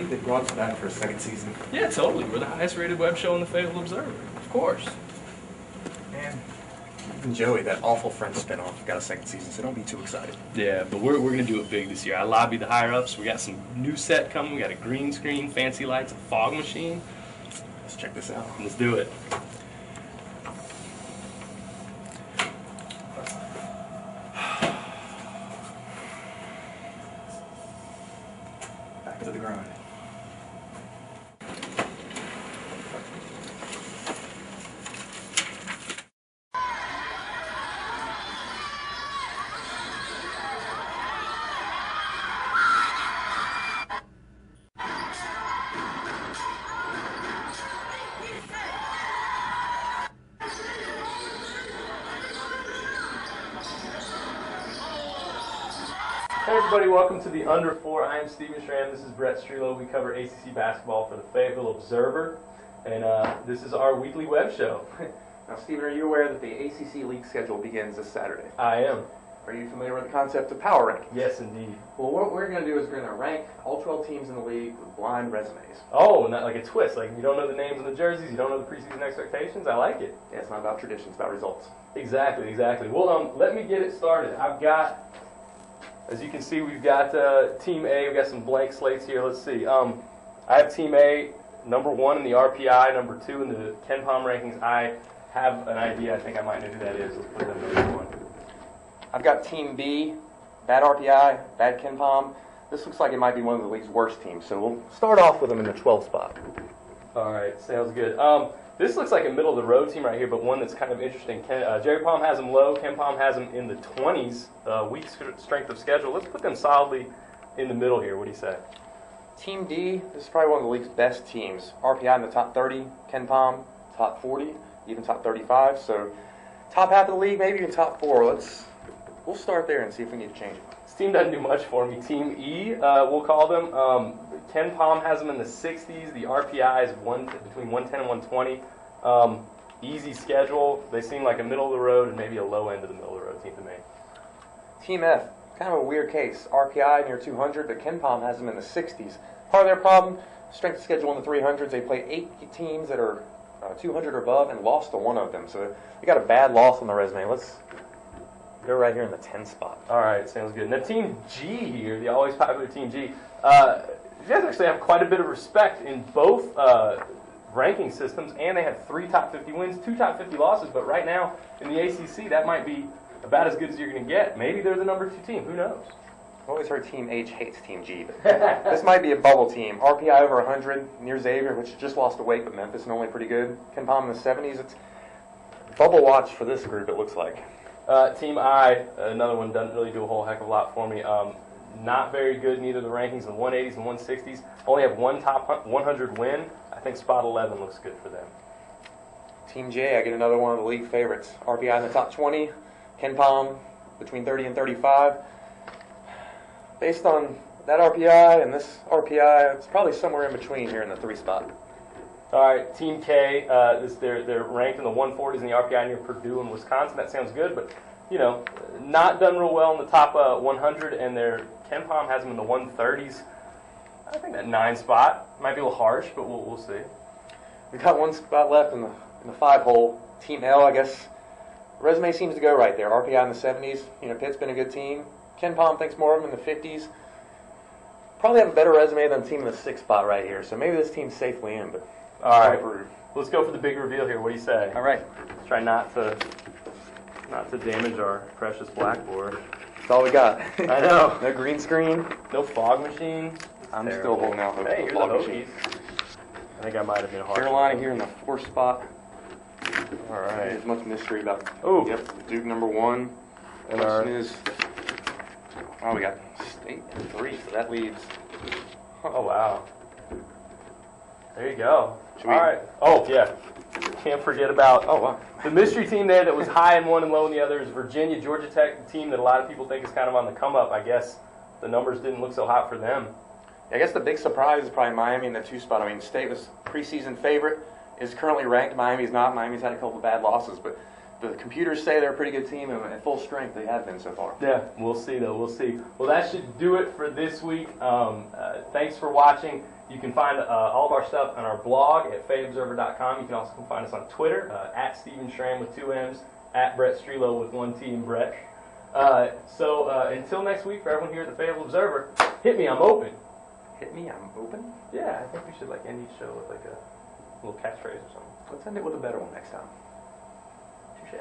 think they'd go out for that for a second season? Yeah, totally. We're the highest rated web show in the Fayetteville Observer. Of course. Man, even Joey, that awful Friends spinoff, got a second season, so don't be too excited. Yeah, but we're going to do it big this year. I lobbied the higher-ups. We got some new set coming. We got a green screen, fancy lights, a fog machine. Let's check this out. Let's do it. Back to the grind. Hey everybody, welcome to the Under 4. I am Stephen Schramm. This is Brett Strelow. We cover ACC basketball for the Fayetteville Observer, and this is our weekly web show. Now, Stephen, are you aware that the ACC league schedule begins this Saturday? I am. Are you familiar with the concept of power ranking? Yes, indeed. Well, what we're going to do is we're going to rank all 12 teams in the league with blind resumes. Oh, not like a twist. Like you don't know the names of the jerseys, you don't know the preseason expectations. I like it. Yeah, it's not about tradition, it's about results. Exactly, exactly. Well, let me get it started. I've got, as you can see, we've got Team A. We've got some blank slates here. Let's see. I have Team A, number 1 in the RPI, number 2 in the Ken Palm rankings. I have an idea. I think I might know who that is. Let's put them number 1. I've got Team B, bad RPI, bad Ken Palm. This looks like it might be one of the league's worst teams, so we'll start off with them in the 12 spot. All right, sounds good. This looks like a middle-of-the-road team right here, but one that's kind of interesting. Jerry Palm has them low. Ken Palm has them in the 20s, weak strength of schedule. Let's put them solidly in the middle here. What do you say? Team D, this is probably one of the league's best teams. RPI in the top 30, Ken Palm top 40, even top 35. So top half of the league, maybe even top 4. We'll start there and see if we need to change it. This team doesn't do much for me. Team E, we'll call them. Ken Palm has them in the 60s. The RPI is between 110 and 120. Easy schedule. They seem like a middle of the road and maybe a low end of the middle of the road team to me. Team F, kind of a weird case. RPI near 200, but Ken Palm has them in the 60s. Part of their problem, strength of schedule in the 300s. They play 8 teams that are 200 or above and lost to one of them. So they got a bad loss on the resume. Let's go right here in the 10 spot. All right, sounds good. Now Team G here, the always popular Team G. You guys actually have quite a bit of respect in both ranking systems, and they have 3 top 50 wins, 2 top 50 losses, but right now in the ACC, that might be about as good as you're going to get. Maybe they're the number 2 team. Who knows? I've always heard Team H hates Team G, but this might be a bubble team. RPI over 100, near Xavier, which just lost a weight, but Memphis normally pretty good. Ken Palm in the 70s. It's bubble watch for this group, it looks like. Team I, another one, doesn't really do a whole heck of a lot for me. Not very good in either of the rankings, in the 180s and 160s. Only have 1 top 100 win. I think spot 11 looks good for them. Team J, I get another one of the league favorites. RPI in the top 20, Ken Palm between 30 and 35. Based on that RPI and this RPI, it's probably somewhere in between here in the 3 spot. All right, Team K, they're ranked in the 140s in the RPI near Purdue and Wisconsin. That sounds good, but you know, not done real well in the top 100, and their Ken Palm has them in the 130s. I think that 9 spot might be a little harsh, but we'll see. We've got 1 spot left in the 5 hole. Team L, I guess. Resume seems to go right there. RPI in the 70s. You know, Pitt's been a good team. Ken Palm thinks more of them in the 50s. Probably have a better resume than the team in the 6th spot right here. So maybe this team's safely in, but all right, let's go for the big reveal here. What do you say? All right. Let's try not to damage our precious blackboard. That's all we got. I know. No green screen. No fog machine. I'm still holding out hope Hey, for here's the fog the machine. I think I might have been hard. Carolina here in the 4th spot. All right. There's much mystery about. Oh. Yep. Duke number 1. And Question is, oh, we got State in 3, so that leads. Oh wow. There you go. Should we- All right. Oh yeah. Can't forget about Oh wow. the mystery team there that was high in one and low in the other is Virginia. Georgia Tech, the team that a lot of people think is kind of on the come up. I guess the numbers didn't look so hot for them. I guess the big surprise is probably Miami in the 2 spot. I mean, State was preseason favorite, is currently ranked. Miami's not. Miami's had a couple of bad losses, but the computers say they're a pretty good team, and at full strength they have been so far. Yeah, we'll see though. We'll see. Well, that should do it for this week. Thanks for watching. You can find all of our stuff on our blog at FayeObserver.com. You can also find us on Twitter, at Stephen Schramm with 2 M's, at Brett Strelow with 1 T in Brett. So until next week, for everyone here at the Fayetteville Observer, hit me, I'm open. Hit me, I'm open. Yeah, I think we should end each show with a little catchphrase or something. Let's end it with a better one next time. Touche.